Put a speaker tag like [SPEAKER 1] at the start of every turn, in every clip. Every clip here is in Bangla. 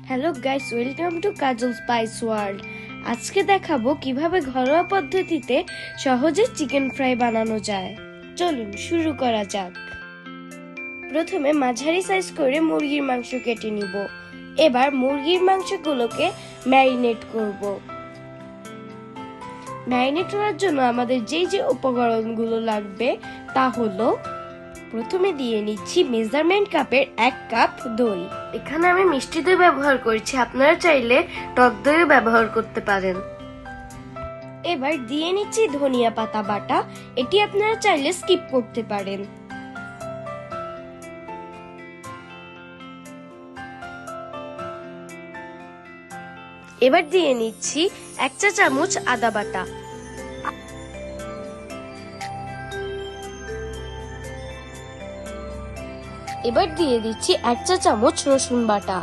[SPEAKER 1] Hello guys, welcome to Kajal spice world. আজকে দেখাবো কিভাবে ঘরোয়া পদ্ধতিতে সহজে চিকেন ফ্রাই বানানো যায়। চলুন শুরু করা যাক। প্রথমে মাঝারি সাইজ করে মুরগির মাংস কেটে নিব। এবার মুরগির মাংসগুলোকে ম্যারিনেট করব। ম্যারিনেট করার জন্য আমাদের যে উপকরণগুলো লাগবে তা হলো, প্রথমে দিয়ে নিচ্ছি মেজারমেন্ট কাপের 1 কাপ দই। এখানে আমি মিষ্টি দই ব্যবহার করছি, আপনারা চাইলে টক দইও ব্যবহার করতে পারেন। এবার দিয়ে নিচ্ছি ধনিয়া পাতা বাটা, এটি আপনারা চাইলে স্কিপ করতে পারেন। এবার দিয়ে নিচ্ছি 1 চা চামচ আদা বাটা। এবার দিয়ে দিচ্ছি 1 চা চামচ রসুন বাটা।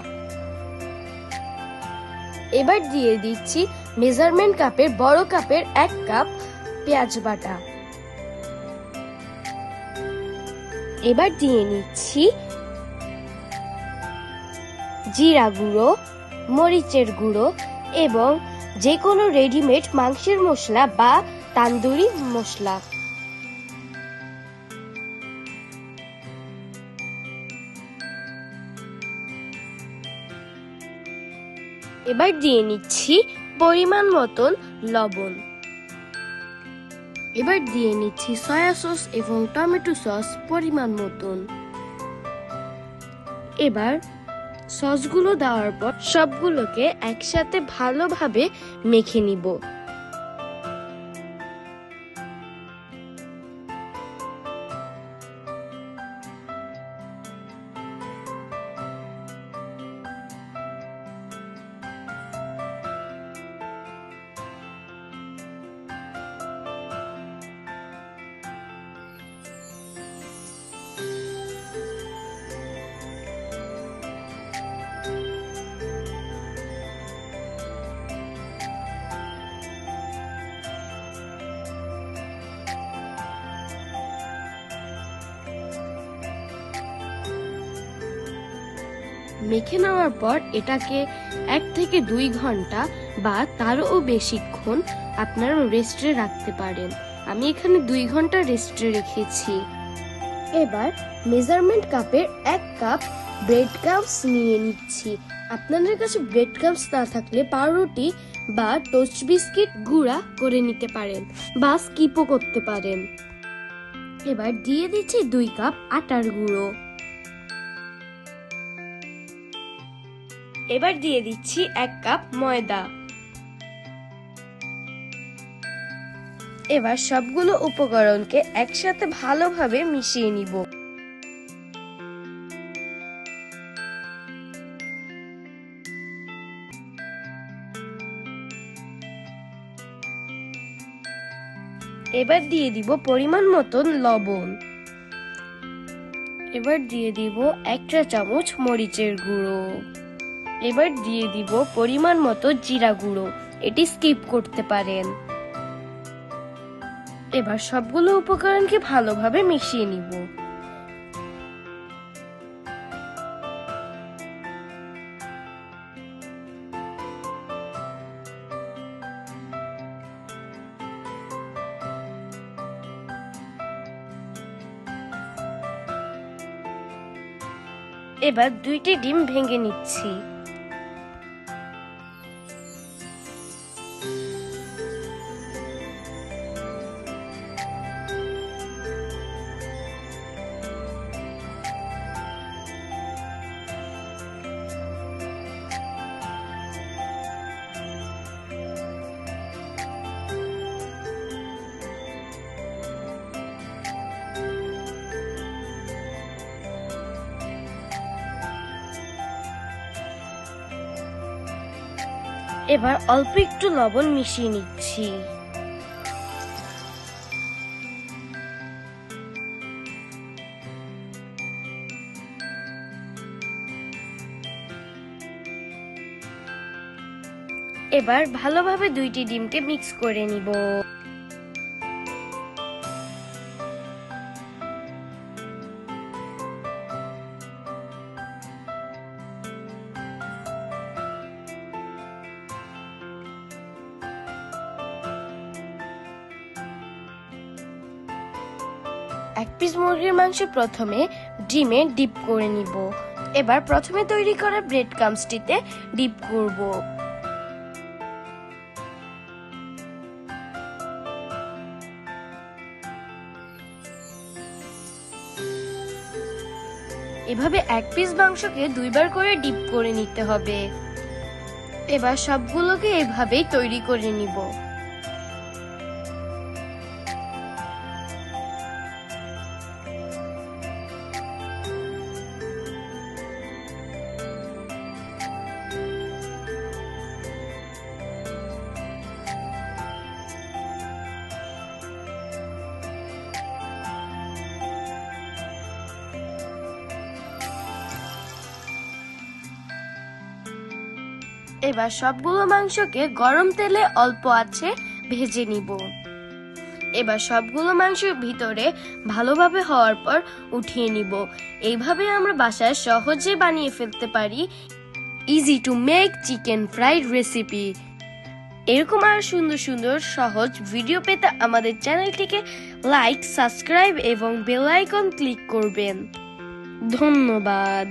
[SPEAKER 1] এবার দিয়ে দিচ্ছি মেজারমেন্ট কাপের বড় কাপের 1 কাপ পেঁয়াজ বাটা। এবার দিয়ে নিচ্ছি জিরা গুঁড়ো, মরিচের গুঁড়ো এবং যে কোনো রেডিমেড মাংসের মশলা বা তান্দুরি মশলা। এবার দিয়ে নিচ্ছি পরিমাণ মতন লবণ। এবার দিয়ে নিচ্ছি সয়া সস এবং টমেটো সস পরিমাণ মতন। এবার সসগুলো দেওয়ার পর সবগুলোকে একসাথে ভালোভাবে মেখে নিব। মেখে নেওয়ার পর এটাকে 1 থেকে 2 ঘন্টা বা তারও বেশিক্ষণ আপনারা রেস্টে রাখতে পারেন। আমি এখানে 2 ঘন্টা রেস্টে রেখেছি। এবার মেজারমেন্ট কাপের 1 কাপ ব্রেড ক্রাম্বস নিয়ে নিচ্ছি। আপনাদের কাছে ব্রেড ক্রাম্বস না থাকলে পাউরুটি বা টোস্ট বিস্কিট গুঁড়া করে নিতে পারেন বা স্কিপও করতে পারেন। এবার দিয়ে দিচ্ছি 2 কাপ আটার গুঁড়ো। এবার দিয়ে দিচ্ছি 1 কাপ ময়দা। এবার সবগুলো উপকরণকে একসাথে ভালোভাবে মিশিয়ে নিব। এবার দিয়ে দিব পরিমাণ মতন লবণ। এবার দিয়ে দিব 1 চা চামচ মরিচের গুঁড়ো। এবার দিয়ে দিব পরিমাণ মতো জিরা গুঁড়ো, এটি স্কিপ করতে পারেন। এবার সবগুলো উপকরণকে ভালোভাবে মিশিয়ে নিব। এবার 2টি ডিম ভেঙে নিচ্ছি। এবার অল্প একটু লবণ মিশিয়ে নিচ্ছি। এবার ভালোভাবে 2টি ডিমকে মিক্স করে নিব। এক পিস মুরগির মাংস প্রথমে ডিমে ডিপ করে নিব। এবার প্রথমে তৈরি করা ব্রেড ক্রাম্বসটিতে ডিপ করব। এভাবে এক পিস মাংসকে দুইবার করে ডিপ করে নিতে হবে। এবার সবগুলোকে এভাবেই তৈরি করে নিব। এবার সবগুলো মাংসকে গরম তেলে অল্প আঁচে ভেজে নিব। এবার সবগুলো মাংসের ভিতরে ভালোভাবে হওয়ার পর উঠিয়ে নিব। এইভাবে আমরা বাসায় সহজে বানিয়ে ফেলতে পারি easy to make chicken fried recipe. এরকম আর সুন্দর সুন্দর সহজ ভিডিও পেতে আমাদের চ্যানেলটিকে লাইক, সাবস্ক্রাইব এবং বেল আইকন ক্লিক করবেন। ধন্যবাদ।